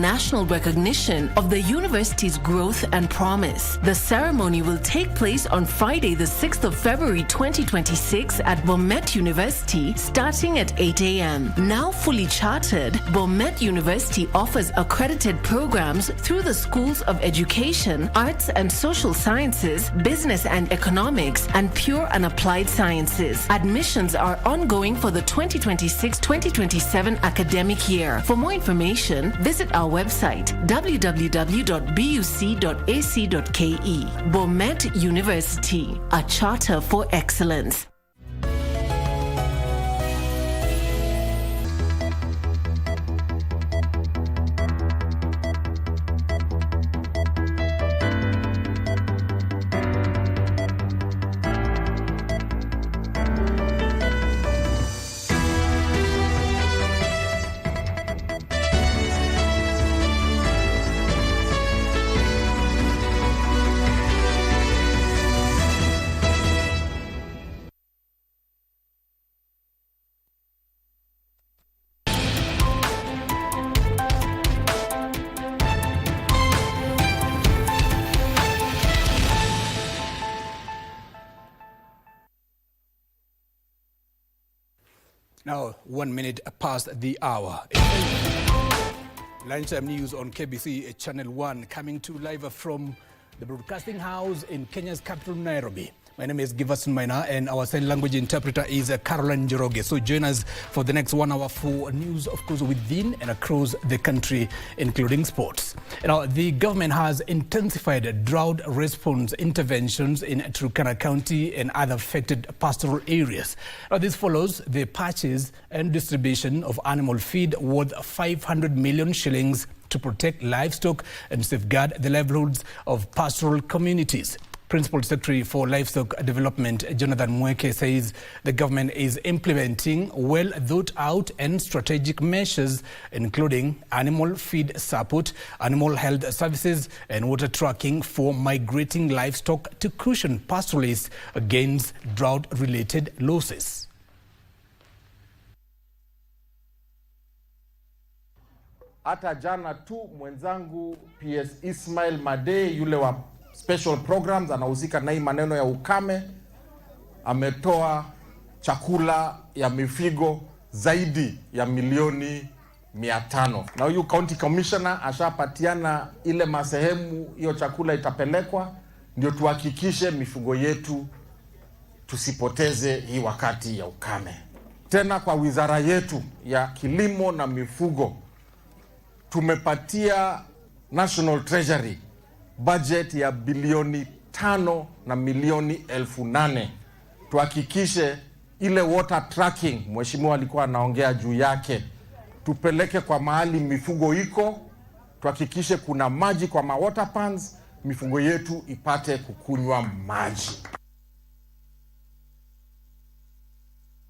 national recognition of the university's growth and promise. The ceremony will take place on Friday, the 6th of February 2026 at Bomet University, starting at 8 a.m. Now fully chartered, Bomet University offers accredited programs through the schools of education, arts and social sciences, business and economics, and pure and applied sciences. Admissions are ongoing for the 2026-2027 academic year. For more information, visit our website www.buc.ac.ke. Bomet University, a charter for excellence. Now, 1 minute past the hour. Lunchtime news on KBC Channel 1, coming to live from the broadcasting house in Kenya's capital, Nairobi. My name is Giverson, Maina, and our sign language interpreter is Caroline Njoroge. So join us for the next 1 hour for news, of course, within and across the country, including sports. Now, the government has intensified drought response interventions in Turkana County and other affected pastoral areas. Now, this follows the purchase and distribution of animal feed worth 500 million shillings to protect livestock and safeguard the livelihoods of pastoral communities. Principal Secretary for Livestock Development, Jonathan Mweke, says the government is implementing well-thought-out and strategic measures, including animal feed support, animal health services, and water tracking for migrating livestock to cushion pastoralists against drought-related losses. Hata jana tu mwenzangu PS Ismail Made, yule wa special programs anahusika na hii maneno ya ukame, ametoa chakula ya mifugo zaidi ya milioni 500. Na huyu county commissioner ashapatiana ile masehemu hiyo chakula itapelekwa, ndio tuhakikishe mifugo yetu tusipoteze hii wakati ya ukame. Tena kwa wizara yetu ya kilimo na mifugo tumepatia National Treasury budget ya bilioni 5 na milioni 8,000. Tuhakikishe ile water tracking mheshimiwa alikuwa anaongea juu yake, tupeleke kwa mahali mifugo iko, tuhakikishe kuna maji kwa ma water pans, mifugo yetu ipate kukunywa maji.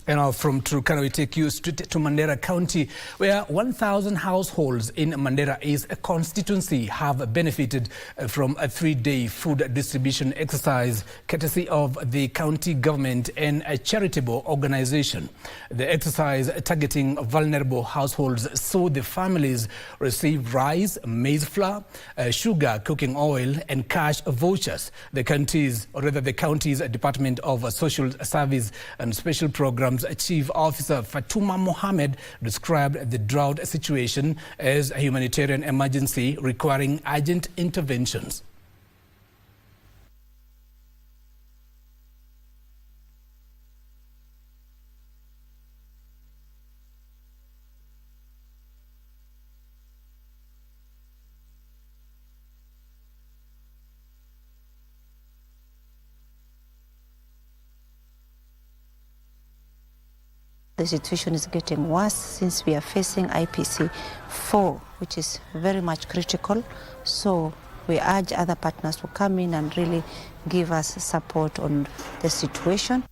And now from Turkana, we take you straight to Mandera County, where 1,000 households in Mandera East constituency have benefited from a 3-day food distribution exercise courtesy of the county government and a charitable organization. The exercise targeting vulnerable households saw the families receive rice, maize flour, sugar, cooking oil, and cash vouchers. The county's Department of Social Service and Special Programs Chief Officer Fatuma Mohammed described the drought situation as a humanitarian emergency requiring urgent interventions. The situation is getting worse since we are facing IPC 4, which is very much critical. So we urge other partners to come in and really give us support on the situation.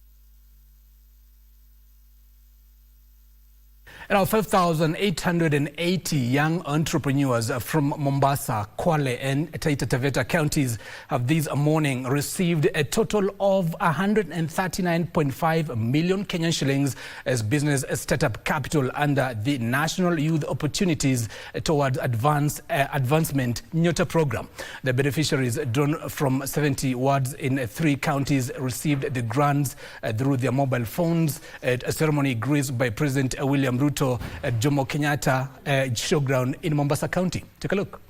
Now, 5,880 young entrepreneurs from Mombasa, Kwale and Taita Taveta counties have this morning received a total of 139.5 million Kenyan shillings as business startup capital under the National Youth Opportunities Towards Advancement Nyota program. The beneficiaries, drawn from 70 wards in 3 counties, received the grants through their mobile phones at a ceremony graced by President William Ruto at Jomo Kenyatta showground in Mombasa County. Take a look.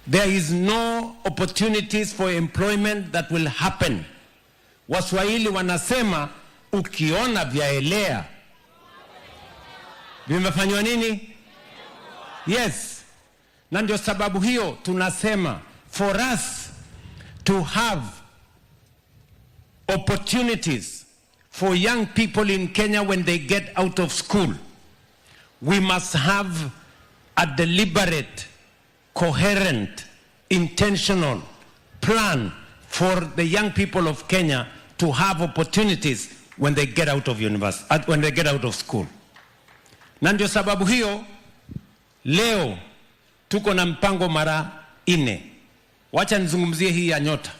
There is no opportunities for employment that will happen. Waswahili wanasema ukiona vyaelea vimefanywa nini? Yes. Na ndio sababu hiyo tunasema for us to have opportunities for young people in Kenya when they get out of school, we must have a deliberate, coherent, intentional plan for the young people of Kenya to have opportunities when they get out of when they get out of school. Na ndio sababu hiyo leo tuko na mpango mara 4. Wacha nizungumzie hii ya Nyota.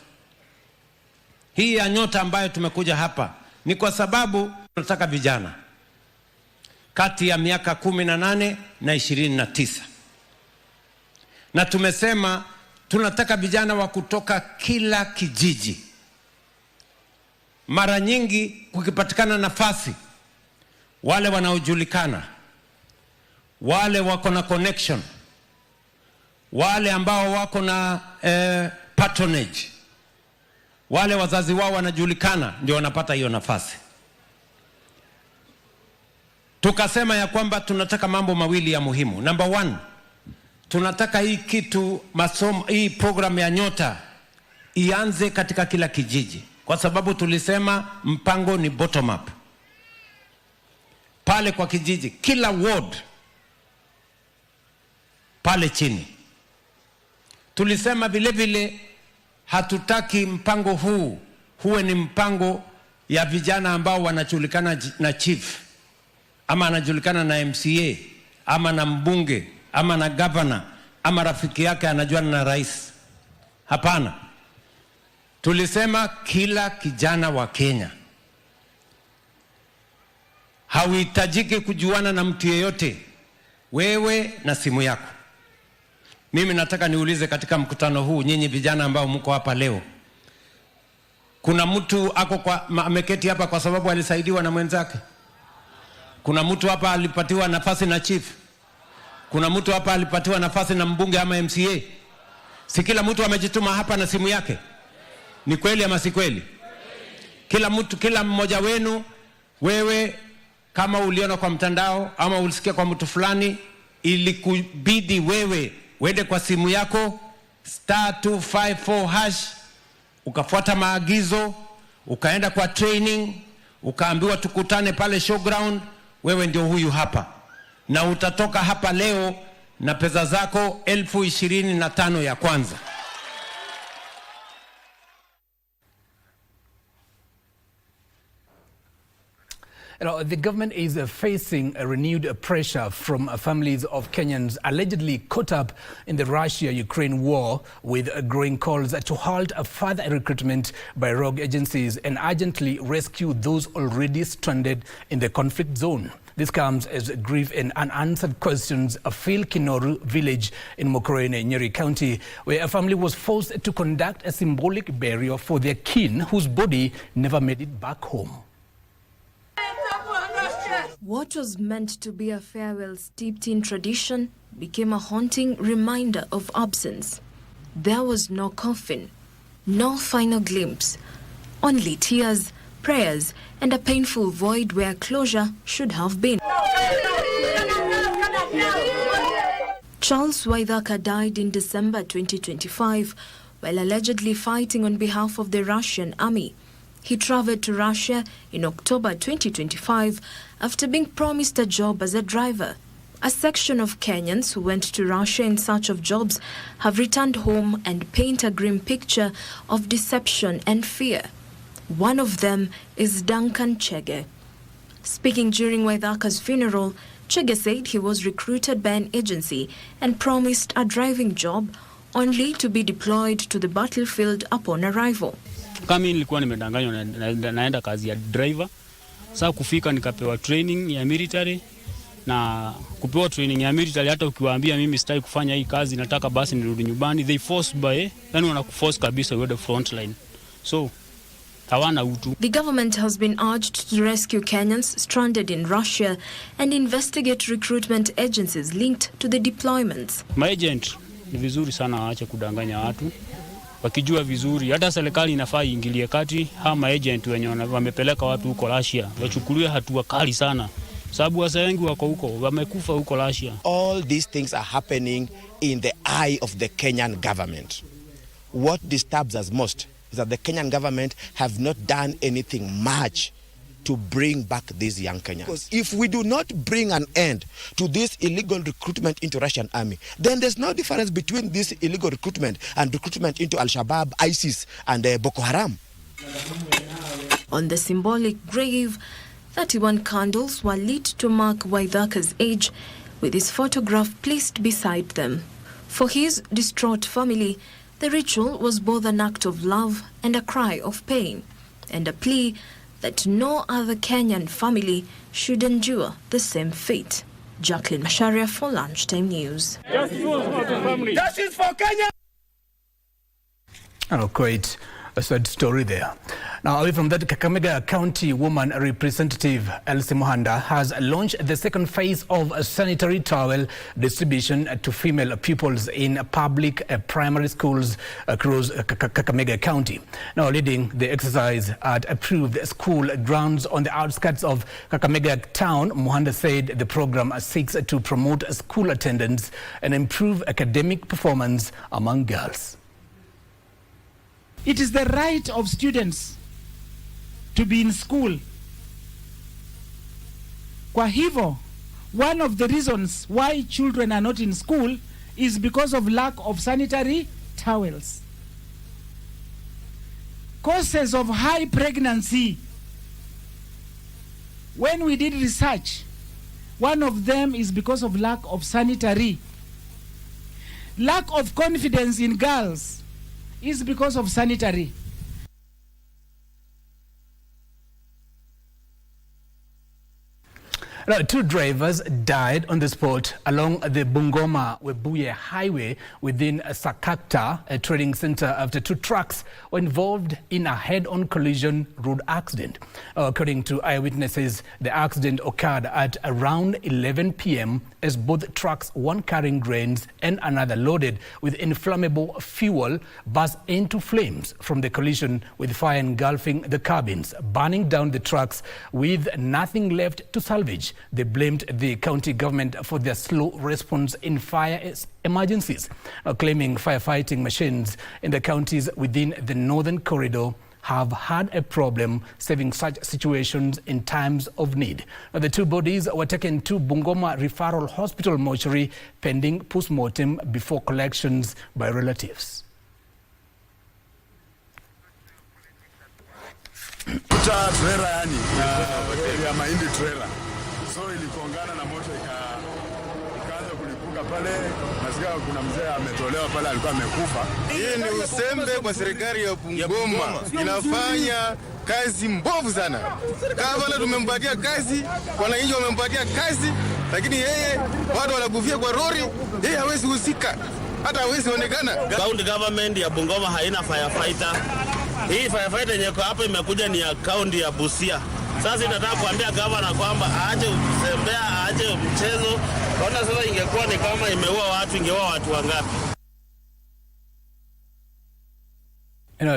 Hii ya Nyota ambayo tumekuja hapa ni kwa sababu tunataka vijana kati ya miaka 18 na 29. Na tumesema tunataka vijana wa kutoka kila kijiji. Mara nyingi kukipatikana nafasi, wale wanaojulikana, wale wako na connection, wale ambao wako na patronage, wale wazazi wao wanajulikana, ndio wanapata hiyo nafasi. Tukasema ya kwamba tunataka mambo mawili ya muhimu. Number 1, tunataka hii kitu hii program ya Nyota ianze katika kila kijiji, kwa sababu tulisema mpango ni bottom up. Pale kwa kijiji, kila ward pale chini. Tulisema vile vile hatutaki mpango huu huwe ni mpango ya vijana ambao wanajulikana na chief, ama anajulikana na MCA, ama na mbunge, ama na governor, ama rafiki yake anajuana na rais. Hapana. Tulisema kila kijana wa Kenya. Hauhitajiki kujuana na mtu yeyote, wewe na simu yako. Mimi nataka niulize katika mkutano huu, nyinyi vijana ambao mko hapa leo, kuna mtu ameketi hapa kwa sababu alisaidiwa na mwenzake? Kuna mtu hapa alipatiwa nafasi na chief? Kuna mtu hapa alipatiwa nafasi na mbunge ama MCA? Si kila mtu amejituma hapa na simu yake? Ni kweli ama si kweli? Kila mmoja wenu, wewe kama uliona kwa mtandao ama ulisikia kwa mtu fulani, ilikubidi wewe uende kwa simu yako *254# ukafuata maagizo, ukaenda kwa training, ukaambiwa tukutane pale showground. Wewe ndio huyu hapa, na utatoka hapa leo na pesa zako 25,000 ya kwanza. The government is facing a renewed pressure from families of Kenyans allegedly caught up in the Russia-Ukraine war, with growing calls to halt further recruitment by rogue agencies and urgently rescue those already stranded in the conflict zone. This comes as grief and unanswered questions fill Kinoru village in Mokorene, Nyeri County, where a family was forced to conduct a symbolic burial for their kin whose body never made it back home. What was meant to be a farewell steeped in tradition became a haunting reminder of absence. There was no coffin, no final glimpse, only tears, prayers, and a painful void where closure should have been. Charles Waithaka died in December 2025 while allegedly fighting on behalf of the Russian army. He traveled to Russia in October 2025 after being promised a job as a driver. A section of Kenyans who went to Russia in search of jobs have returned home and paint a grim picture of deception and fear. One of them is Duncan Chege. Speaking during Waithaka's funeral, Chege said he was recruited by an agency and promised a driving job, only to be deployed to the battlefield upon arrival. Kama nilikuwa nimedanganywa naenda kazi ya driver. Sasa kufika nikapewa training ya military, na kupewa training ya military hata ukiwaambia mimi sitaki kufanya hii kazi, nataka basi nirudi nyumbani, they force by, yani wanakuforce kabisa uende front line. So hawana utu. The government has been urged to rescue Kenyans stranded in Russia and investigate recruitment agencies linked to the deployments. My agent ni vizuri sana waache kudanganya watu. Wakijua vizuri, hata serikali inafaa iingilie kati. Hama agent wenye wamepeleka watu huko Russia wachukuliwe hatua kali sana, sababu wasa wengi wako huko wamekufa huko Russia. All these things are happening in the eye of the Kenyan government. What disturbs us most is that the Kenyan government have not done anything much to bring back these young Kenyans. Because if we do not bring an end to this illegal recruitment into Russian army, then there's no difference between this illegal recruitment and recruitment into Al-Shabaab, ISIS, and Boko Haram. On the symbolic grave, 31 candles were lit to mark Waithaka's age, with his photograph placed beside them. For his distraught family, the ritual was both an act of love and a cry of pain, and a plea that no other Kenyan family should endure the same fate. Jacqueline Masharia for Lunchtime News. Justice for Kenya! Oh, quite a sad story there. Now, away from that, Kakamega County Woman Representative Elsie Mohanda has launched the second phase of a sanitary towel distribution to female pupils in public primary schools across Kakamega County. Now, leading the exercise at approved school grounds on the outskirts of Kakamega town, Mohanda said the program seeks to promote school attendance and improve academic performance among girls. It is the right of students to be in school. Kwa hivyo, one of the reasons why children are not in school is because of lack of sanitary towels. Causes of high pregnancy. When we did research, one of them is because of lack of sanitary. Lack of confidence in girls is because of sanitary. Now, 2 drivers died on the spot along the Bungoma-Webuye highway within Sakakta, a trading center, after 2 trucks were involved in a head-on collision road accident. According to eyewitnesses, the accident occurred at around 11 p.m. as both trucks, one carrying grains and another loaded with inflammable fuel, burst into flames from the collision, with fire engulfing the cabins, burning down the trucks with nothing left to salvage. They blamed the county government for their slow response in fire emergencies, claiming firefighting machines in the counties within the northern corridor have had a problem saving such situations in times of need. Now, the 2 bodies were taken to Bungoma Referral Hospital mortuary pending post-mortem before collections by relatives. So ilikongana na moto ikaanza kulipuka pale, nasikia kuna mzee ametolewa pale alikuwa amekufa. Hii ni usembe kwa serikali ya Bungoma. Inafanya kazi mbovu sana. Kama tumempatia kazi, wananchi wamempatia kazi, lakini yeye watu wanakufia kwa lori, yeye hawezi husika. Hata hawezi onekana. County government ya Bungoma haina firefighter. Hii firefighter yenye hapa imekuja ni ya county ya Busia. Sasa nataka kuambia gavana kwamba aache kutembea, aache mchezo. Kaona sasa ingekuwa ni kama imeua watu, ingeua watu wangapi?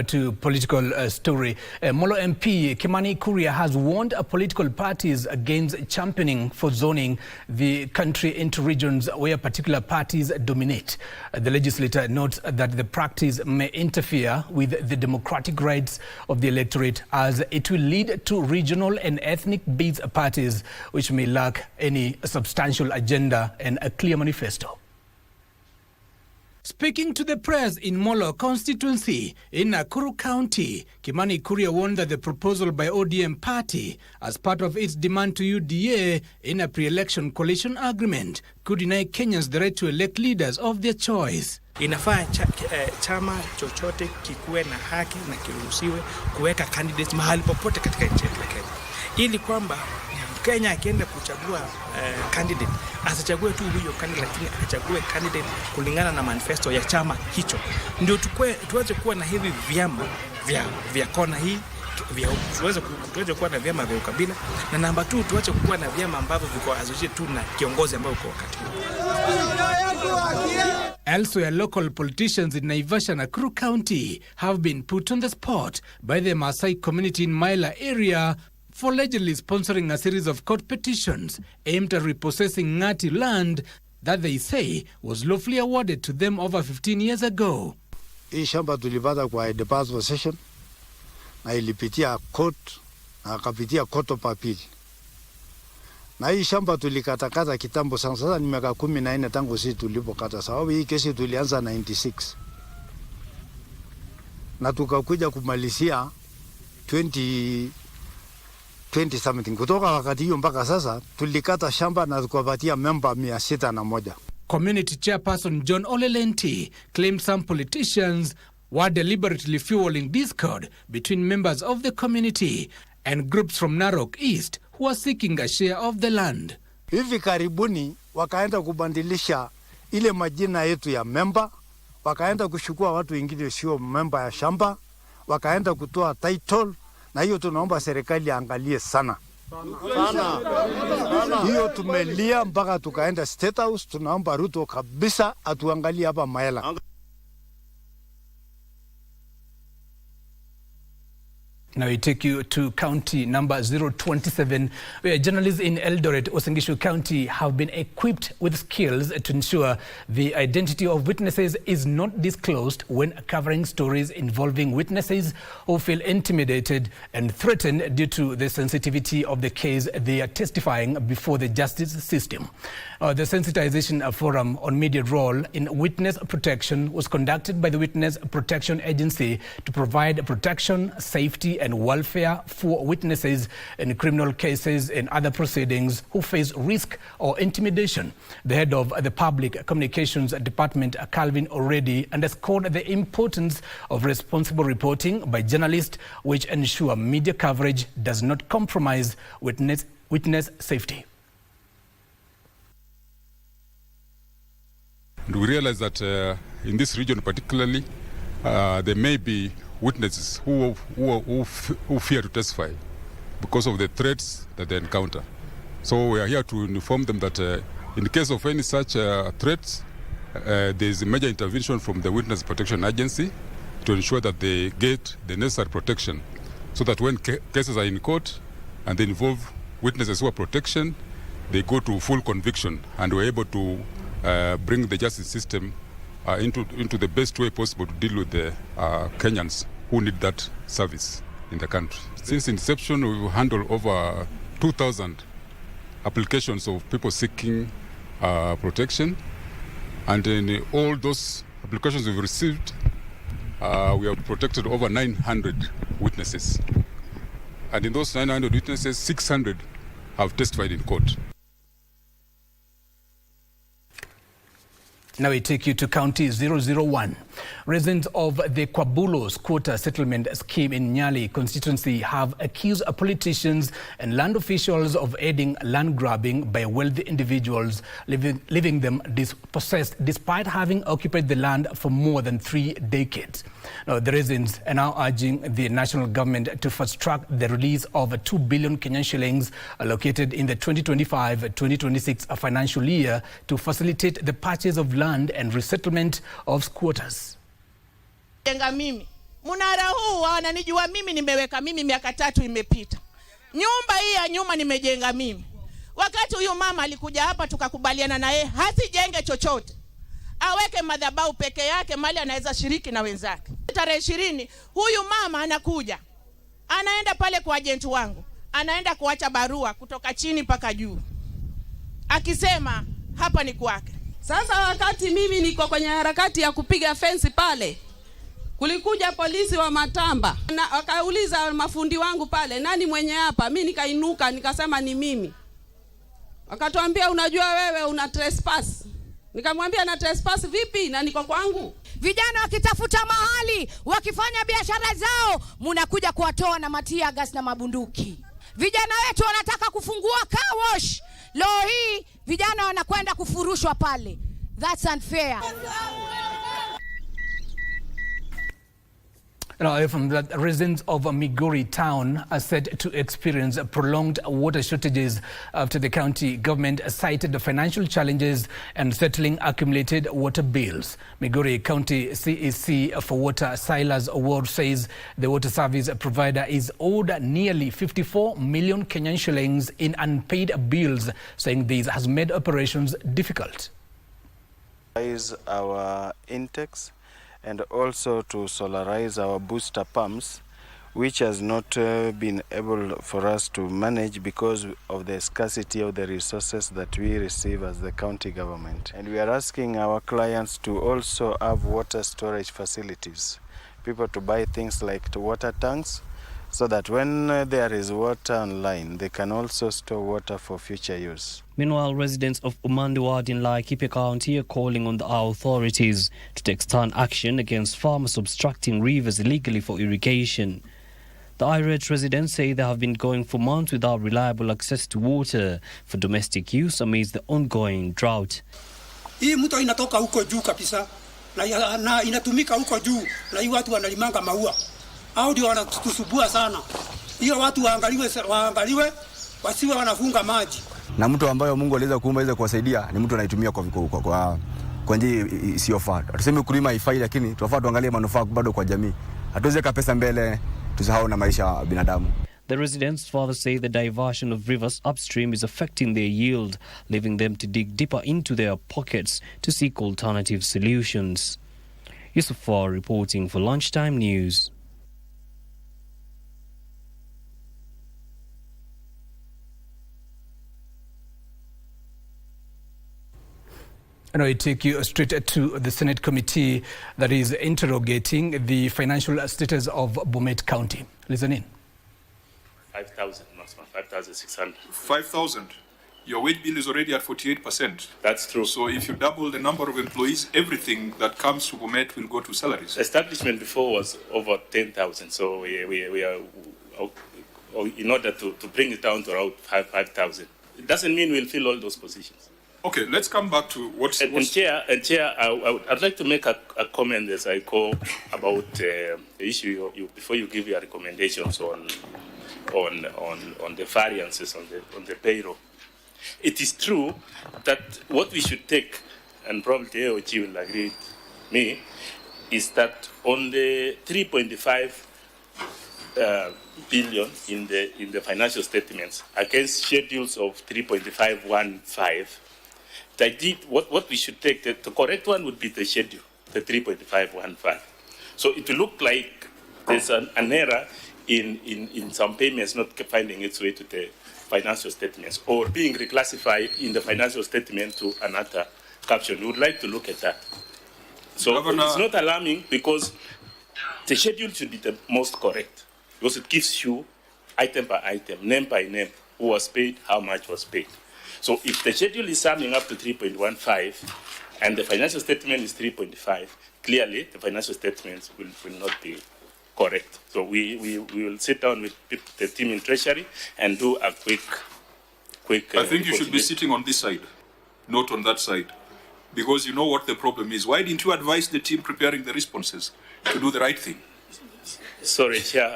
To political story, Molo MP Kimani Kuria has warned political parties against championing for zoning the country into regions where particular parties dominate. The legislator notes that the practice may interfere with the democratic rights of the electorate, as it will lead to regional and ethnic-based parties which may lack any substantial agenda and a clear manifesto. Speaking to the press in Molo constituency in Nakuru County, Kimani Kuria warned that the proposal by ODM party as part of its demand to UDA in a pre-election coalition agreement could deny Kenyans the right to elect leaders of their choice. Inafaa chama chochote kikuwe na haki na kiruhusiwe kuweka candidates mahali popote katika nchi yetu ya Kenya, ili kwamba Kenya akienda kuchagua candidate asichague tu huyo candidate, lakini achague candidate kulingana na manifesto ya chama hicho. Ndio tuweze kuwa na hivi vyama vya kona hii, tuweze kuwa na vyama vya ukabila, na namba 2 tuache kuwa na vyama ambavyo viko associated tu na kiongozi ambaye uko wakati huu. Elsewhere, local politicians in Naivasha, Nakuru County have been put on the spot by the Maasai community in Maila area for allegedly sponsoring a series of court petitions aimed at repossessing Ngati land that they say was lawfully awarded to them over 15 years ago. Hii shamba tulipata kwa deposit possession na ilipitia court na akapitia court of appeal. Na hii shamba tulikatakata kitambo sana. Sasa ni miaka 14 tangu sisi tulipokata, sababu hii kesi tulianza 96 na tukakuja kumalizia 20 something. Kutoka wakati hiyo mpaka sasa tulikata shamba na tukapatia member 601. Community chairperson John Olelenti claimed some politicians were deliberately fueling discord between members of the community and groups from Narok East who are seeking a share of the land. Hivi karibuni wakaenda kubandilisha ile majina yetu ya member, wakaenda kushukua watu wengine sio member ya shamba, wakaenda kutoa title, na hiyo tunaomba serikali angalie sana. Hiyo tumelia mpaka tukaenda State House, tunaomba Ruto kabisa atuangalie hapa Maela. Now we take you to county number 027, where journalists in Eldoret, Uasin County have been equipped with skills to ensure the identity of witnesses is not disclosed when covering stories involving witnesses who feel intimidated and threatened due to the sensitivity of the case they are testifying before the justice system. The sensitization forum on media role in witness protection was conducted by the Witness Protection Agency to provide protection, safety and welfare for witnesses in criminal cases and other proceedings who face risk or intimidation. The head of the Public Communications Department, Calvin Already, underscored the importance of responsible reporting by journalists, which ensure media coverage does not compromise witness safety. And we realize that in this region particularly, there may be witnesses who fear to testify because of the threats that they encounter. So we are here to inform them that in the case of any such threats, there is a major intervention from the Witness Protection Agency to ensure that they get the necessary protection, so that when cases are in court and they involve witnesses who are protection, they go to full conviction and we're able to bring the justice system into the best way possible to deal with the Kenyans who need that service in the country. Since inception, we've handled over 2,000 applications of people seeking protection, and in all those applications we've received, we have protected over 900 witnesses. And in those 900 witnesses, 600 have testified in court. Now we take you to County 001. Residents of the Kwabulos Quota Settlement Scheme in Nyali constituency have accused politicians and land officials of aiding land grabbing by wealthy individuals, leaving them dispossessed despite having occupied the land for more than 3 decades. Now, the residents are now urging the national government to fast-track the release of 2 billion Kenyan shillings allocated in the 2025-2026 financial year to facilitate the purchase of land and resettlement of squatters. Jenga mimi. Munara huu wananijua mimi, nimeweka mimi miaka 3 imepita. Nyumba hii ya nyuma nimejenga mimi. Wakati huyu mama alikuja hapa tukakubaliana na yeye hasijenge chochote. Aweke madhabahu peke yake mali anaweza shiriki na wenzake. Tarehe 20 huyu mama anakuja. Anaenda pale kwa agent wangu. Anaenda kuacha barua kutoka chini mpaka juu. Akisema hapa ni kwake. Sasa wakati mimi niko kwenye harakati ya kupiga fence pale, kulikuja polisi wa Matamba na wakauliza mafundi wangu pale, nani mwenye hapa? Mimi nikainuka nikasema ni mimi. Wakatuambia unajua wewe una trespass. Nikamwambia na trespass vipi na niko kwangu? Vijana wakitafuta mahali, wakifanya biashara zao, mnakuja kuwatoa na matia gas na mabunduki. Vijana wetu wanataka kufungua car wash. Leo hii vijana wanakwenda kufurushwa pale. That's unfair. Now, from the residents of Migori town are said to experience prolonged water shortages after the county government cited the financial challenges and settling accumulated water bills. Migori County CEC for Water, Silas Award, says the water service provider is owed nearly 54 million Kenyan shillings in unpaid bills, saying this has made operations difficult. Our intakes and also to solarize our booster pumps, which has not been able for us to manage because of the scarcity of the resources that we receive as the county government. And we are asking our clients to also have water storage facilities, people to buy things like the water tanks, so that when there is water online, they can also store water for future use. Meanwhile, residents of Umandi in Laikipia County are calling on the authorities to take stern action against farmers obstructing rivers illegally for irrigation. The irate residents say they have been going for months without reliable access to water for domestic use amidst the ongoing drought. Hii mto inatoka huko juu kabisa na inatumika huko juu na hii watu wanalimanga maua. Hao ndio wanatusubua sana. Hiyo watu waangaliwe wasiwe wanafunga maji. Na mtu ambaye Mungu aliweza kuumba ili kuwasaidia ni mtu anaitumia kwa njia isiyofaa. Tuseme kulima haifai, lakini tunafaa tuangalie manufaa bado kwa jamii. Hatuweze ka pesa mbele tusahau na maisha ya binadamu. The residents further say the diversion of rivers upstream is affecting their yield, leaving them to dig deeper into their pockets to seek alternative solutions. Yusufar reporting for Lunchtime News. And I take you straight to the Senate committee that is interrogating the financial status of Bomet County. Listen in. 5,000, maximum 5,600. 5,000. Your wage bill is already at 48%. That's true. So if you double the number of employees, everything that comes to Bomet will go to salaries. Establishment before was over 10,000. So we are, in order to bring it down to around 5,000. It doesn't mean we'll fill all those positions. Okay, let's come back to what's... Chair, I'd like to make a comment as I call about the issue before you give your recommendations on the variances on the payroll. It is true that what we should take, and probably AOG will agree with me, is that on the 3.5 billion in the financial statements against schedules of 3.515. What we should take, the correct one would be the schedule, the 3.515. So it will look like there's an error in some payments not finding its way to the financial statements or being reclassified in the financial statement to another caption. We would like to look at that. So Governor, it's not alarming because the schedule should be the most correct because it gives you item by item, name by name, who was paid, how much was paid. So if the schedule is summing up to 3.15 and the financial statement is 3.5, clearly the financial statements will not be correct. So we will sit down with the team in Treasury and do a quick I think you should be sitting on this side, not on that side, because you know what the problem is. Why didn't you advise the team preparing the responses to do the right thing? Sorry, Chair.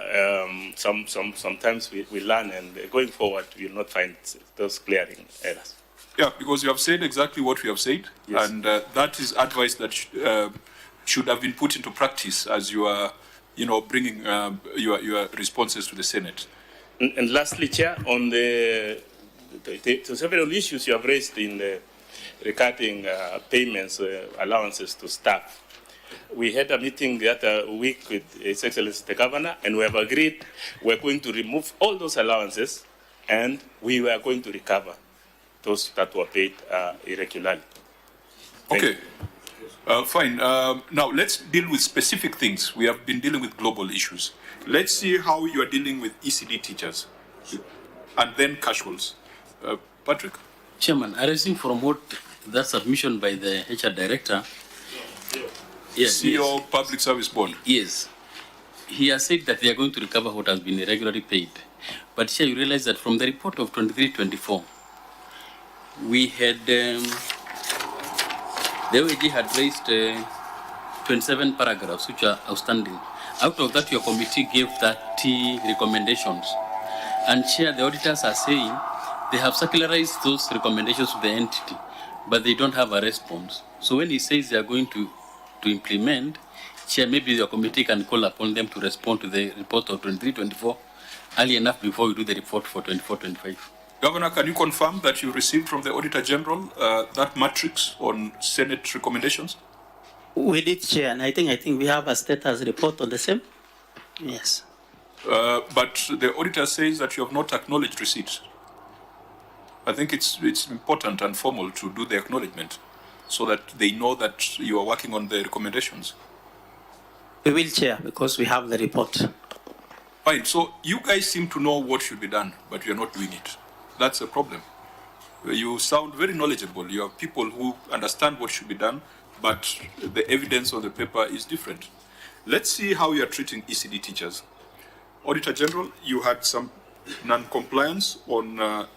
Sometimes we learn, and going forward, we will not find those glaring errors. Yeah, because you have said exactly what we have said, yes. And that is advice that should have been put into practice as you are, bringing your responses to the Senate. And lastly, Chair, on the several issues you have raised in regarding payments, allowances to staff. We had a meeting the other week with His Excellency the Governor, and we have agreed we're going to remove all those allowances and we were going to recover those that were paid irregularly. Okay. Fine. Now, let's deal with specific things. We have been dealing with global issues. Let's see how you are dealing with ECD teachers and then casuals. Patrick? Chairman, arising from what that submission by the HR director, yes, CEO Public Service Board. Yes. He has said that they are going to recover what has been irregularly paid. But here you realize that from the report of 23-24, we had, the OAG had raised 27 paragraphs which are outstanding. Out of that, your committee gave 30 recommendations. And Chair, the auditors are saying they have circularized those recommendations to the entity, but they don't have a response. So when he says they are going to implement, Chair, maybe your committee can call upon them to respond to the report of 23-24 early enough before you do the report for 24-25. Governor, can you confirm that you received from the Auditor General that matrix on Senate recommendations? We did, Chair, and I think we have a status report on the same. Yes. But the auditor says that you have not acknowledged receipt. I think it's important and formal to do the acknowledgement so that they know that you are working on the recommendations. We will, Chair, because we have the report. Fine. So you guys seem to know what should be done, but you're not doing it. That's a problem. You sound very knowledgeable. You are people who understand what should be done, but the evidence on the paper is different. Let's see how you are treating ECD teachers. Auditor General, you had some non-compliance on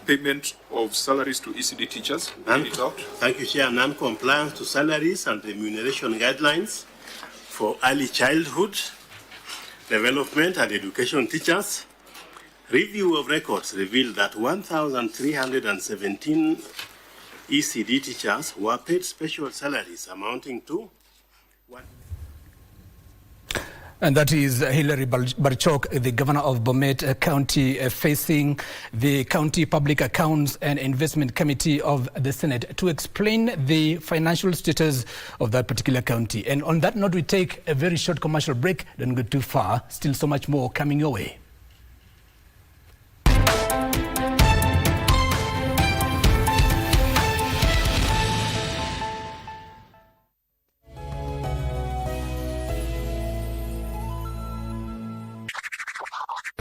payment of salaries to ECD teachers. Thank you, Chair. Non-compliance to salaries and remuneration guidelines for early childhood development and education teachers. Review of records revealed that 1,317 ECD teachers were paid special salaries amounting to And that is Hilary Barchok, the governor of Bomet County, facing the County Public Accounts and Investment Committee of the Senate to explain the financial status of that particular county. And on that note, we take a very short commercial break. Don't go too far. Still so much more coming your way.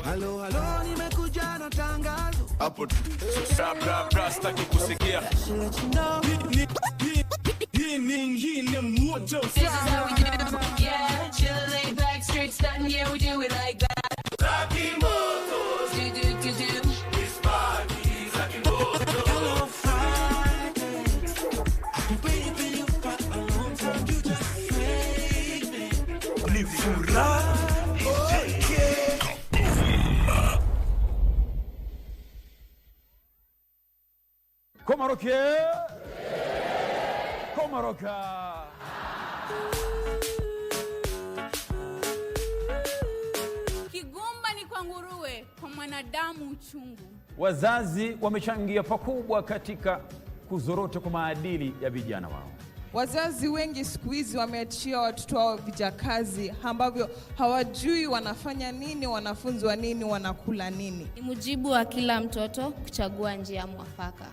Halo, nimekuja na tangazo. Hapo staki kusikia. Hii ni moto. This is how we do. Yeah, chill, lay back, straight stunting. Yeah, we do it like that. Zaki moto. Do. This party is Zaki moto. Hello, Friday. Baby, you got a long time. You just made me. Live for life. Komaroka. Kigumba ni kwa nguruwe, kwa mwanadamu uchungu. Wazazi wamechangia pakubwa katika kuzorota kwa maadili ya vijana wao. Wazazi wengi siku hizi wameachia watoto wao vijakazi ambavyo hawajui wanafanya nini, wanafunzwa nini, wanakula nini. Ni mujibu wa kila mtoto kuchagua njia mwafaka.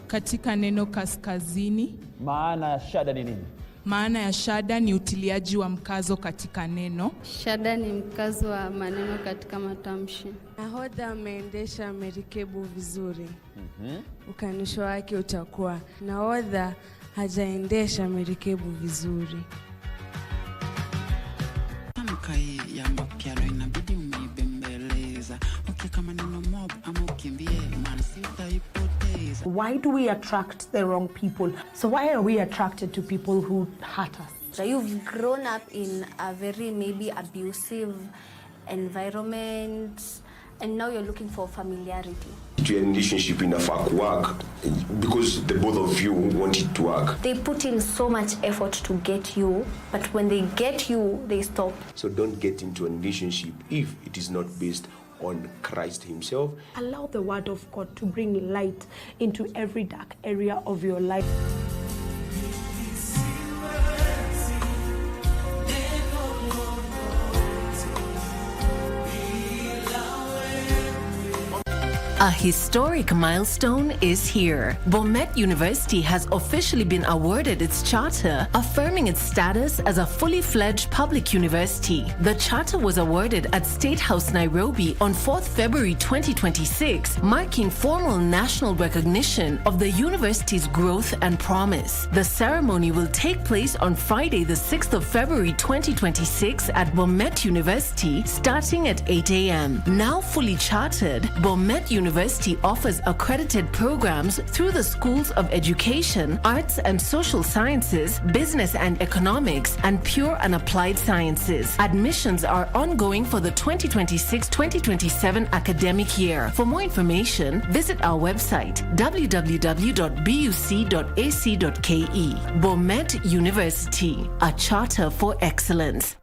Katika neno kaskazini, maana ya shada ni nini? Maana ya shada ni utiliaji wa mkazo katika neno. Shada ni mkazo wa maneno katika matamshi. Nahodha ameendesha merikebu vizuri. Ukanisho wake utakuwa nahodha hajaendesha merikebu vizuri. Tamkai ya mapiano inabidi umeibembeleza. Kama neno mob ama ukimbie man sitaipoteza. Why do we attract the wrong people? So why are we attracted to people who hurt us? So you've grown up in a very maybe abusive environment and now you're looking for familiarity. To a relationship in a fuck work because the both of you want it to work. They put in so much effort to get you, but when they get you, they stop. So don't get into a relationship if it is not based on Christ himself. Allow the word of God to bring light into every dark area of your life. A historic milestone is here. Bomet University has officially been awarded its charter, affirming its status as a fully fledged public university. The charter was awarded at State House, Nairobi on 4th February 2026, marking formal national recognition of the university's growth and promise. The ceremony will take place on Friday, the 6th of February 2026 at Bomet University, starting at 8 a.m. Now fully chartered, Bomet University offers accredited programs through the schools of education, arts and social sciences, business and economics, and pure and applied sciences. Admissions are ongoing for the 2026-2027 academic year. For more information, visit our website www.buc.ac.ke. Bomet University, a charter for excellence.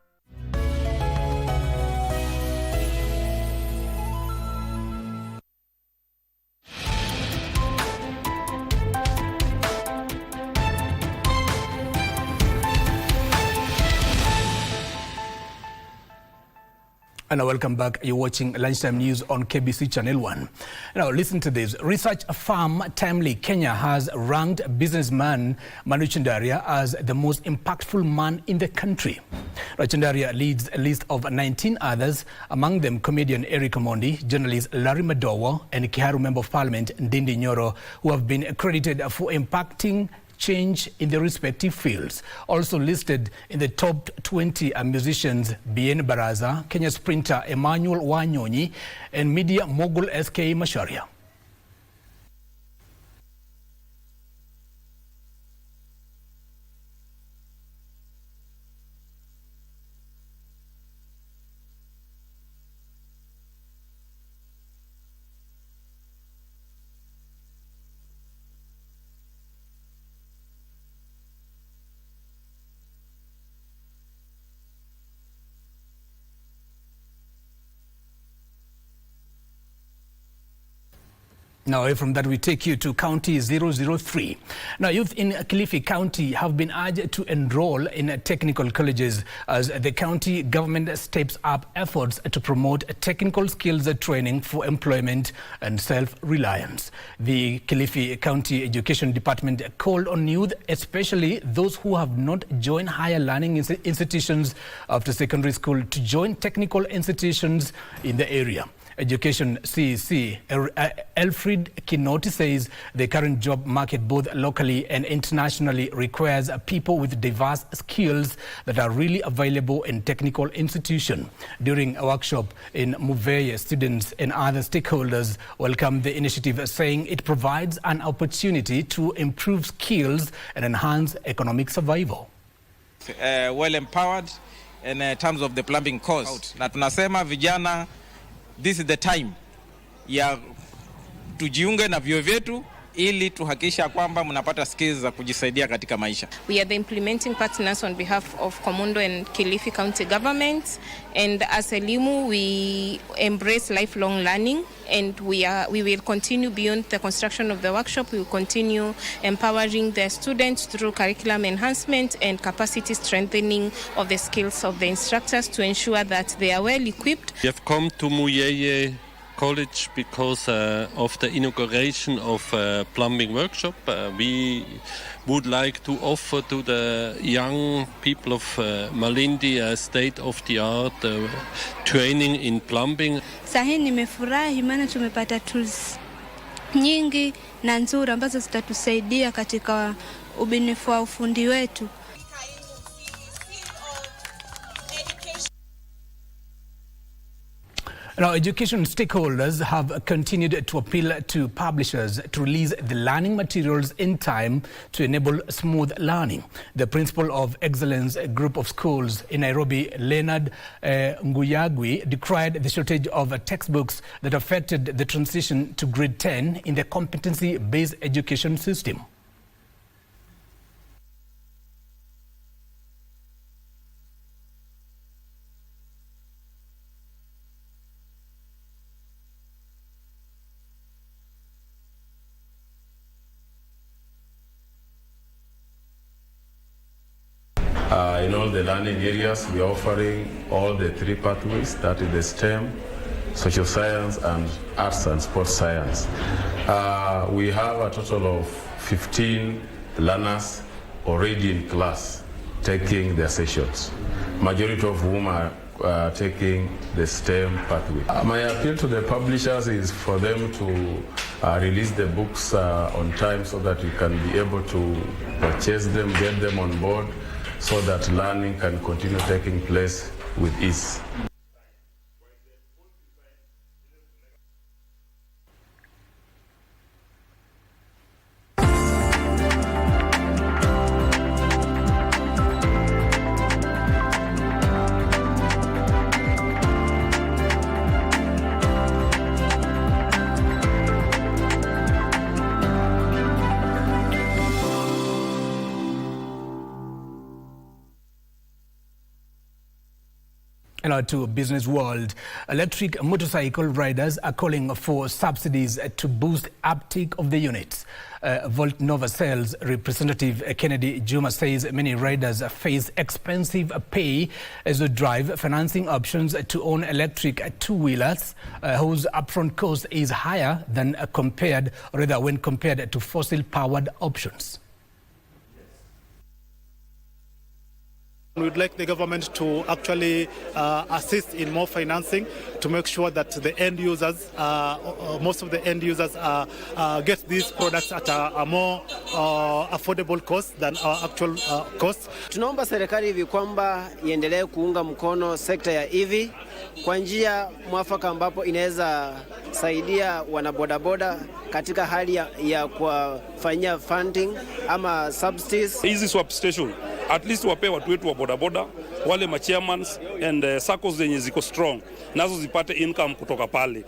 And welcome back. You're watching Lunchtime News on KBC Channel 1. Now listen to this. Research firm Timely Kenya has ranked businessman Manu Chandaria as the most impactful man in the country. Chandaria leads a list of 19 others, among them comedian Eric Omondi, journalist Larry Madowo, and Kiharu Member of Parliament Ndindi Nyoro, who have been accredited for impacting change in the respective fields. Also listed in the top 20 are musicians Bien Baraza, Kenya sprinter Emmanuel Wanyonyi, and media mogul SK Masharia. Now, away from that, we take you to County 003. Now, youth in Kilifi County have been urged to enroll in technical colleges as the county government steps up efforts to promote technical skills training for employment and self-reliance. The Kilifi County Education Department called on youth, especially those who have not joined higher learning institutions after secondary school, to join technical institutions in the area. Education CEC Alfred Kinoti says the current job market, both locally and internationally, requires people with diverse skills that are really available in technical institutions. During a workshop in Muveye, students and other stakeholders welcomed the initiative, saying it provides an opportunity to improve skills and enhance economic survival. Well empowered in terms of the plumbing course. Na tunasema vijana, this is the time ya tujiunge na vyuo vyetu ili tuhakikisha kwamba mnapata skills za kujisaidia katika maisha. We are the implementing partners on behalf of Komundo and Kilifi County governments, and as Elimu we embrace lifelong learning, and we will continue beyond the construction of the workshop. We will continue empowering the students through curriculum enhancement and capacity strengthening of the skills of the instructors to ensure that they are well equipped. We have come to Muyeye College because of the inauguration of plumbing workshop. We would like to offer to the young people of Malindi a state-of-the-art training in plumbing. Sahi nimefurahi maana tumepata tools nyingi na nzuri ambazo zitatusaidia katika ubunifu wa ufundi wetu. Now, education stakeholders have continued to appeal to publishers to release the learning materials in time to enable smooth learning. The principal of Excellence Group of Schools in Nairobi, Leonard Nguyagwi, decried the shortage of textbooks that affected the transition to grade 10 in the competency-based education system. In all the learning areas, we are offering all the three pathways, that is the STEM, social science, and arts and sports science. We have a total of 15 learners already in class taking their sessions, majority of whom are taking the STEM pathway. My appeal to the publishers is for them to release the books on time so that you can be able to purchase them, get them on board, so that learning can continue taking place with ease. And to business world, electric motorcycle riders are calling for subsidies to boost uptake of the units. Volt Nova Sales representative Kennedy Juma says many riders face expensive pay as they drive, financing options to own electric two-wheelers whose upfront cost is higher than when compared to fossil-powered options. We'd like the government to actually assist in more financing to make sure that the end users, most of the end users get these products at a more affordable cost than our actual cost. Tunaomba serikali hivi kwamba iendelee kuunga mkono sekta ya EV kwa njia mwafaka ambapo inaweza saidia wanabodaboda katika hali ya kuwafanyia funding ama subsidies. Hizi swap station at least wape watu wetu wa bodaboda wale machairmans and SACCOs zenye ziko strong nazo zipate income kutoka pale.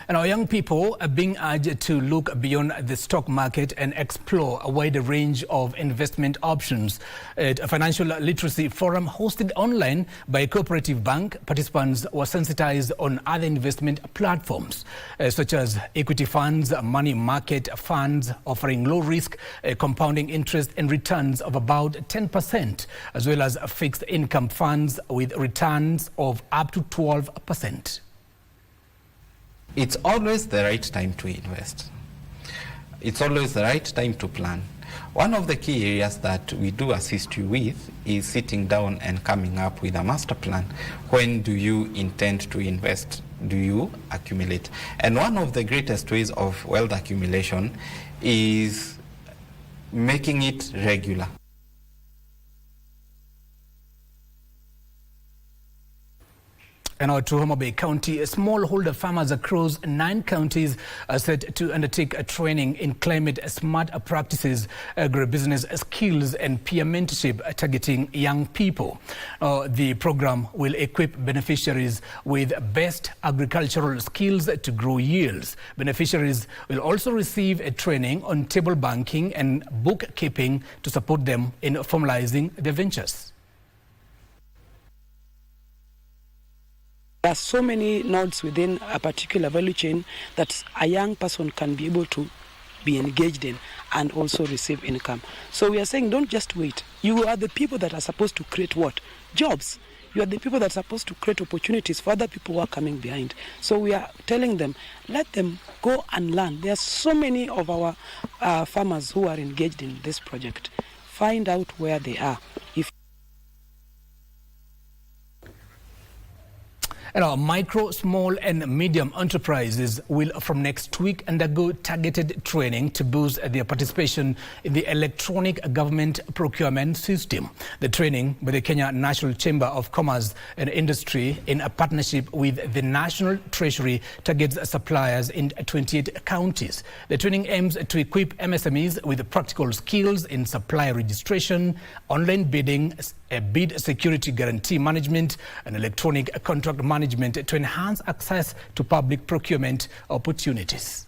And our young people are being urged to look beyond the stock market and explore a wider range of investment options. At a financial literacy forum hosted online by a cooperative bank, participants were sensitized on other investment platforms such as equity funds, money market funds offering low risk, compounding interest and returns of about 10%, as well as fixed income funds with returns of up to 12%. It's always the right time to invest. It's always the right time to plan. One of the key areas that we do assist you with is sitting down and coming up with a master plan. When do you intend to invest? Do you accumulate? And one of the greatest ways of wealth accumulation is making it regular. And our to Homa Bay County, smallholder farmers across 9 counties are set to undertake a training in climate-smart practices, agribusiness skills and peer mentorship targeting young people. The program will equip beneficiaries with best agricultural skills to grow yields. Beneficiaries will also receive a training on table banking and bookkeeping to support them in formalizing their ventures. There are so many nodes within a particular value chain that a young person can be able to be engaged in and also receive income. So we are saying don't just wait. You are the people that are supposed to create what? Jobs. You are the people that are supposed to create opportunities for other people who are coming behind. So we are telling them, let them go and learn. There are so many of our farmers who are engaged in this project. Find out where they are. And our micro, small and medium enterprises will from next week undergo targeted training to boost their participation in the electronic government procurement system. The training by the Kenya National Chamber of Commerce and Industry in a partnership with the National Treasury targets suppliers in 28 counties. The training aims to equip MSMEs with practical skills in supplier registration, online bidding, bid security guarantee management and electronic contract management to enhance access to public procurement opportunities.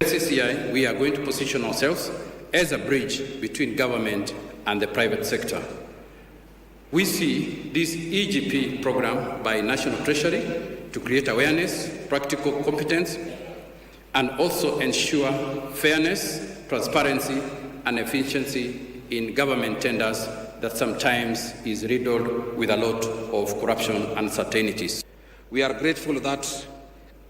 SCCI, we are going to position ourselves as a bridge between government and the private sector. We see this EGP program by National Treasury to create awareness, practical competence, and also ensure fairness, transparency, and efficiency in government tenders that sometimes is riddled with a lot of corruption and uncertainties. We are grateful that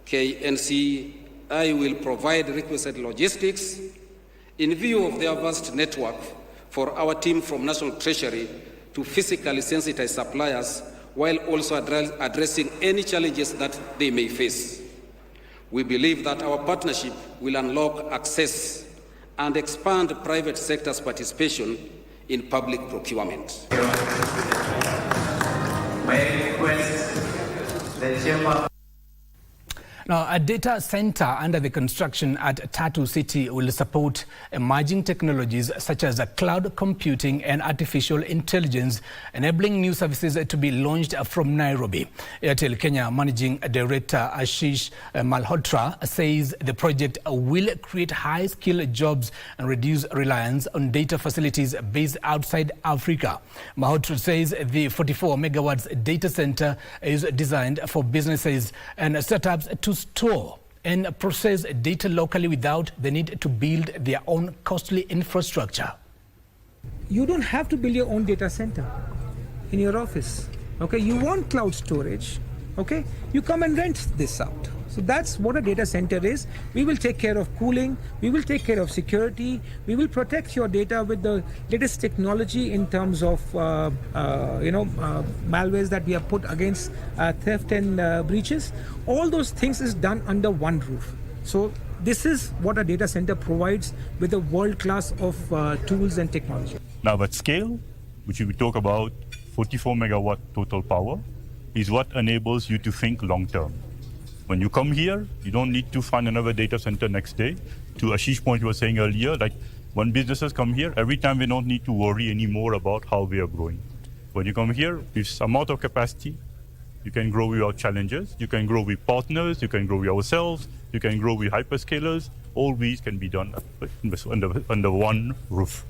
KNCI will provide requisite logistics in view of their vast network for our team from National Treasury to physically sensitize suppliers while also addressing any challenges that they may face. We believe that our partnership will unlock access and expand private sector's participation in public procurement. May I request the Chamber. Now, a data center under the construction at Tatu City will support emerging technologies such as cloud computing and artificial intelligence, enabling new services to be launched from Nairobi. Airtel Kenya Managing Director Ashish Malhotra says the project will create high-skilled jobs and reduce reliance on data facilities based outside Africa. Malhotra says the 44 megawatts data center is designed for businesses and startups to store and process data locally without the need to build their own costly infrastructure. You don't have to build your own data center in your office. Okay, you want cloud storage. Okay, you come and rent this out. So that's what a data center is. We will take care of cooling. We will take care of security. We will protect your data with the latest technology in terms of malwares that we have put against theft and breaches. All those things is done under one roof. So this is what a data center provides with a world class of tools and technology. Now that scale, which we talk about 44 megawatt total power, is what enables you to think long term. When you come here, you don't need to find another data center next day. To Ashish's point you were saying earlier, like when businesses come here, every time we don't need to worry anymore about how we are growing. When you come here, with some amount of capacity, you can grow without challenges, you can grow with partners, you can grow with ourselves, you can grow with hyperscalers. All these can be done under one roof.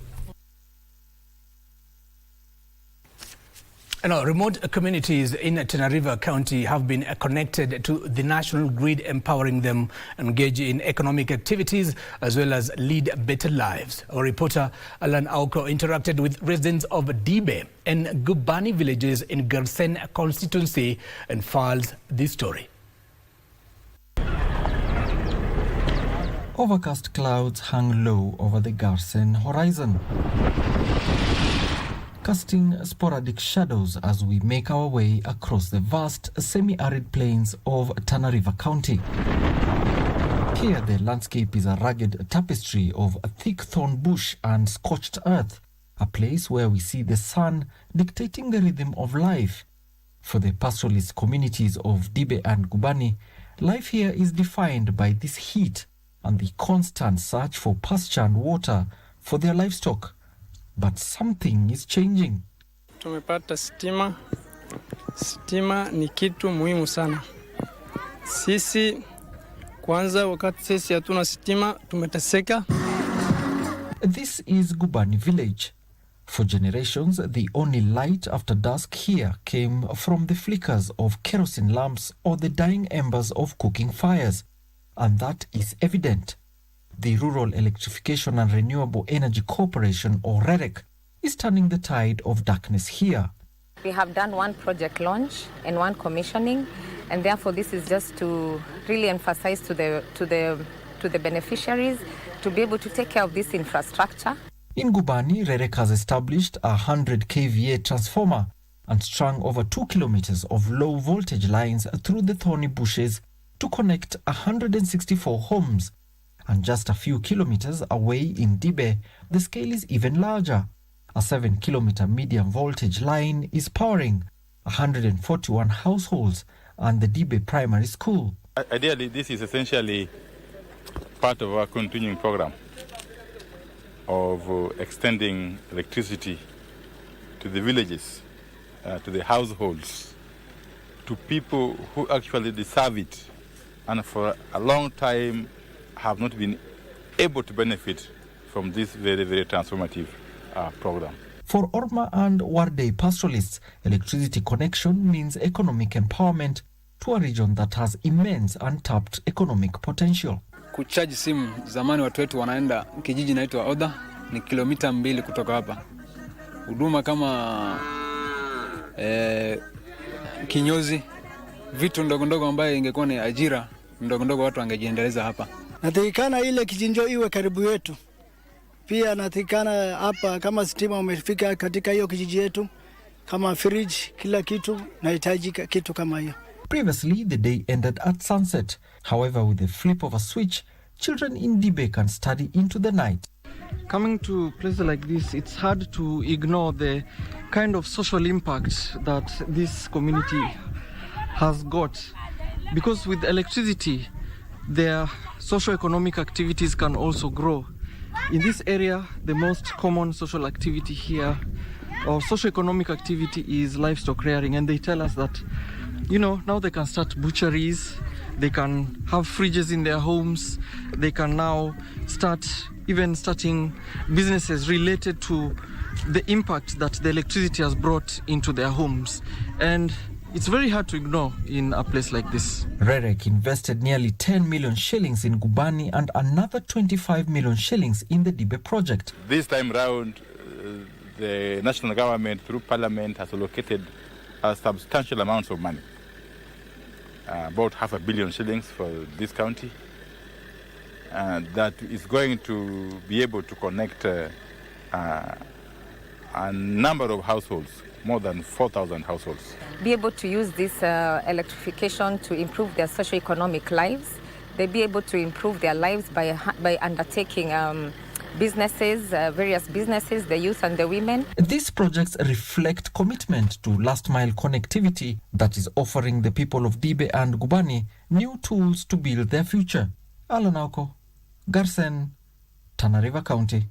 Now, remote communities in Tana River County have been connected to the national grid, empowering them engage in economic activities as well as lead better lives. Our reporter Alan Auko interacted with residents of Dibe and Gubani villages in Giverson constituency and files this story. Overcast clouds hung low over the Giverson horizon, casting sporadic shadows as we make our way across the vast semi-arid plains of Tana River County. Here the landscape is a rugged tapestry of thick thorn bush and scorched earth, a place where we see the sun dictating the rhythm of life. For the pastoralist communities of Dibe and Gubani, life here is defined by this heat and the constant search for pasture and water for their livestock. But something is changing. Tumepata stima. Stima ni kitu muhimu sana. Sisi kwanza wakati sisi hatuna stima tumeteseka. This is Gubani village. For generations, the only light after dusk here came from the flickers of kerosene lamps or the dying embers of cooking fires. And that is evident. The Rural Electrification and Renewable Energy Corporation, or REREC, is turning the tide of darkness here. We have done one project launch and one commissioning, and therefore this is just to really emphasize to the beneficiaries to be able to take care of this infrastructure. In Gubani, REREC has established a 100 kVA transformer and strung over 2 kilometers of low voltage lines through the thorny bushes to connect 164 homes. And just a few kilometers away in Dibe, the scale is even larger. A 7-kilometer medium voltage line is powering 141 households and the Dibe Primary School. Ideally, this is essentially part of our continuing program of extending electricity to the villages, to the households, to people who actually deserve it and for a long time have not been able to benefit from this very, very transformative program. For Orma and Warde pastoralists, electricity connection means economic empowerment to a region that has immense untapped economic potential. Kuchaji simu, zamani watu wetu wanaenda kijiji naitwa Oda, ni kilomita 2 kutoka hapa. huduma kama kinyozi, vitu ndogo ndogo ambayo ingekuwa ni ajira ndogo ndogo, watu wangejiendeleza hapa. Natakikana ile kijinjo iwe karibu yetu. Pia natakikana hapa kama stima umefika katika hiyo kijiji yetu, kama fridge, kila kitu nahitaji kitu kama hiyo. Previously, the day ended at sunset. However, with the flip of a switch, children in Dibe can study into the night. Coming to places like this, it's hard to ignore the kind of social impact that this community has got. Because with electricity, their socio-economic activities can also grow. In this area, the most common social activity here, or socio-economic activity, is livestock rearing. And they tell us that, you know, now they can start butcheries, they can have fridges in their homes, they can now starting businesses related to the impact that the electricity has brought into their homes. And it's very hard to ignore in a place like this. REREC invested nearly 10 million shillings in Gubani and another 25 million shillings in the Dibe project. This time round, the national government through parliament has allocated substantial amounts of money. About 500 million shillings for this county. That is going to be able to connect a number of households, more than 4,000 households. Be able to use this electrification to improve their socio-economic lives. They be able to improve their lives by undertaking businesses, various businesses, the youth and the women. These projects reflect commitment to last-mile connectivity that is offering the people of Dibe and Gubani new tools to build their future. Alanauko, Garsen, Tana River County.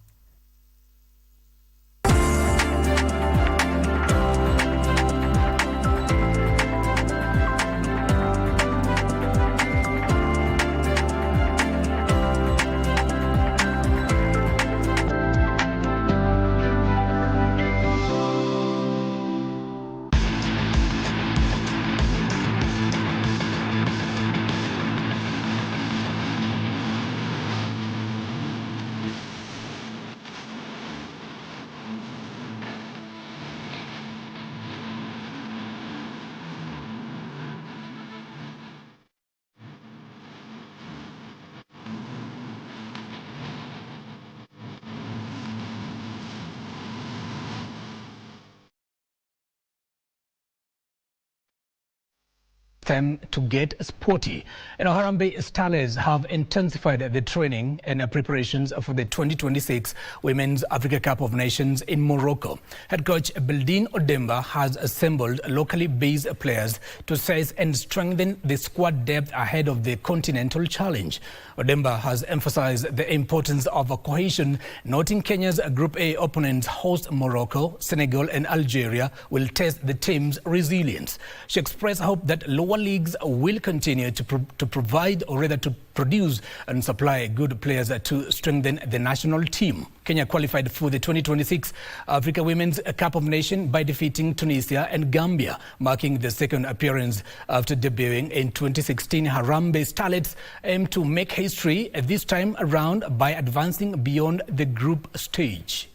Time to get sporty. Harambee Starlets have intensified the training and preparations for the 2026 Women's Africa Cup of Nations in Morocco. Head coach Beldine Odemba has assembled locally based players to assess and strengthen the squad depth ahead of the continental challenge. Odemba has emphasized the importance of cohesion, noting Kenya's Group A opponents host Morocco, Senegal and Algeria will test the team's resilience. She expressed hope that lower leagues will continue to provide, or rather to produce and supply good players to strengthen the national team. Kenya qualified for the 2026 Africa Women's Cup of Nations by defeating Tunisia and Gambia, marking the second appearance after debuting in 2016. Harambee Starlets aim to make history this time around by advancing beyond the group stage.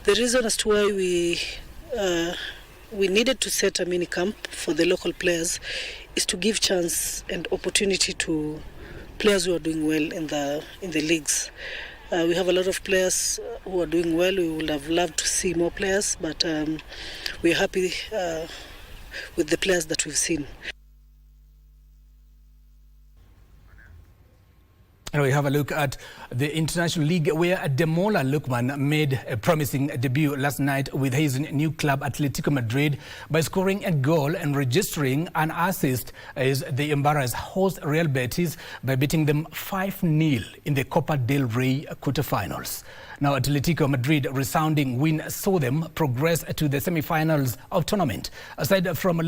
The reason as to why we needed to set a mini camp for the local players is to give chance and opportunity to players who are doing well in the leagues. We have a lot of players who are doing well. We would have loved to see more players, but we're happy with the players that we've seen. And we have a look at the International League, where Ademola Lookman made a promising debut last night with his new club Atletico Madrid by scoring a goal and registering an assist as the Embarras host Real Betis by beating them 5-0 in the Copa del Rey quarterfinals. Now, Atletico Madrid resounding win saw them progress to the semi-finals of tournament. Aside from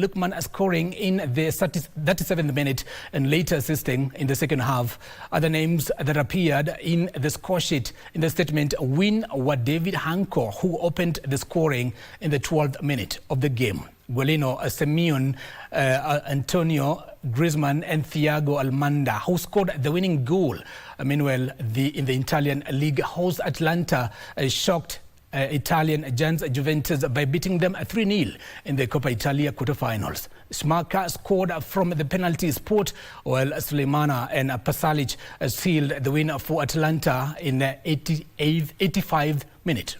scoring in the 37th minute and later assisting in the second half, other names names that appeared in the score sheet. In the statement, win were David Hanko, who opened the scoring in the 12th minute of the game. Guelino, Simeon, Antonio Griezmann and Thiago Almanda, who scored the winning goal. Meanwhile, in the Italian league, host Atalanta shocked Italian giants Juventus by beating them 3-0 in the Coppa Italia quarterfinals. Smaka scored from the penalty spot, while Suleimana and Pasalic sealed the win for Atalanta in the 85th minute.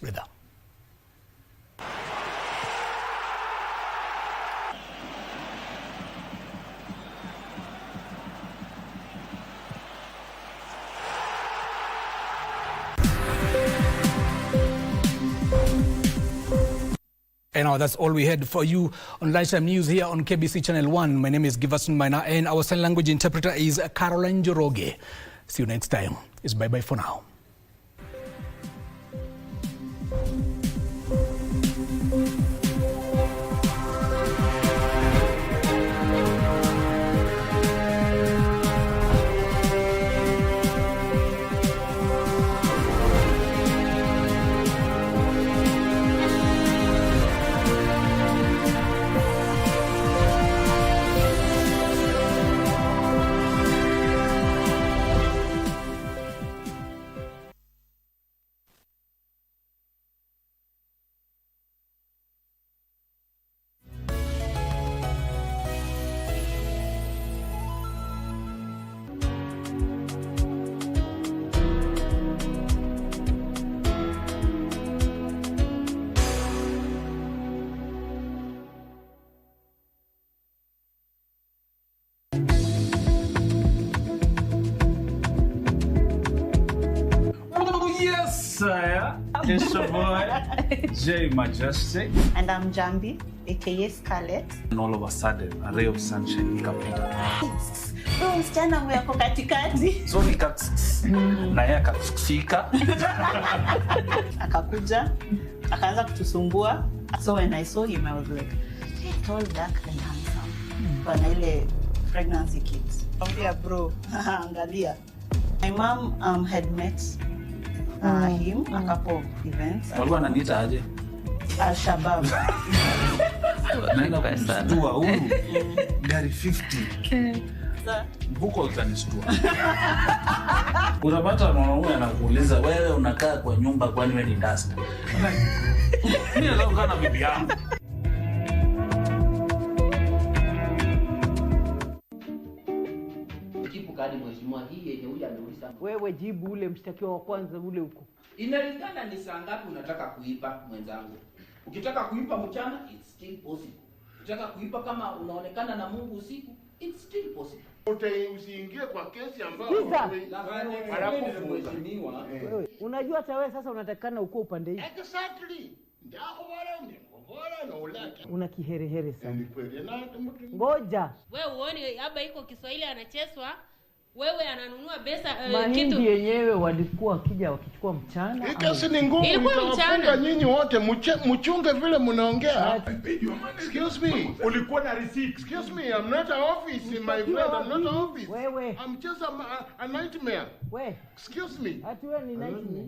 And now that's all we had for you on Lunchtime News here on KBC Channel 1. My name is Giverson, Maina, and our sign language interpreter is Caroline Joroge. See you next time. It's bye-bye for now. It's your boy, J Majestic. And I'm Jambi, aka Scarlett. And all of a sudden, a ray of sunshine ikapita. Wewe msichana mwako katikati. So na yeye akafika. Akakuja, akaanza kutusumbua. So when I saw him, I was like, hey, tall, dark and handsome. Bana ile pregnancy kit. Ambia bro, angalia. My mom had met him a couple of events. Walikuwa ananiita aje? Al-Shabaab. Naenda kustua huyu gari 50. Buko utanistua. Unapata mwanaume anakuuliza wewe unakaa kwa nyumba kwani wewe ni dasta? Mimi leo kana bibi yangu. Wewe jibu ule mshtakiwa wa kwanza ule huko. Inalingana ni saa ngapi unataka kuipa mwenzangu. Ukitaka kuipa mchana, it's still possible. Ukitaka kuipa kama unaonekana na Mungu usiku, it's still possible. Usiingie kwa kesi ambayo mheshimiwa. Wewe unajua hata wewe sasa unatakana uko upande hii. Exactly. Ndio bora na ulata. Una kiherehere sana. Ni kweli na mtu. Ngoja. Wewe uone hapa iko Kiswahili anachezwa. Wewe ananunua pesa kitu yenyewe walikuwa wakija wakichukua mchana. Hii kesi ni ngumu, itawafunga nyinyi wote, mchunge vile mnaongea. Excuse me. Ulikuwa na receipt. Excuse me, I'm not an office, my friend, I'm not an office. Wewe. I'm just a nightmare. Wewe. Excuse me. Ati wewe ni nightmare.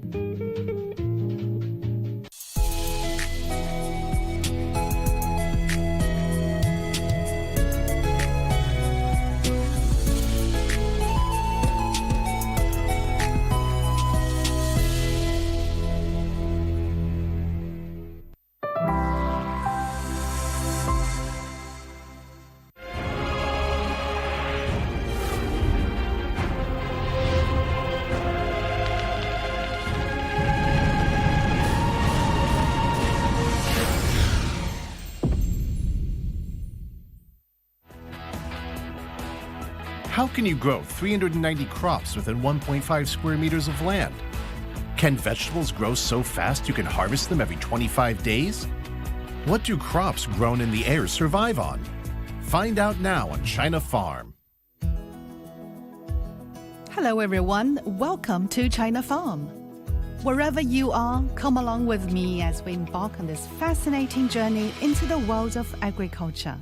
How can you grow 390 crops within 1.5 square meters of land? Can vegetables grow so fast you can harvest them every 25 days? What do crops grown in the air survive on? Find out now on China Farm. Hello everyone, welcome to China Farm. Wherever you are, come along with me as we embark on this fascinating journey into the world of agriculture.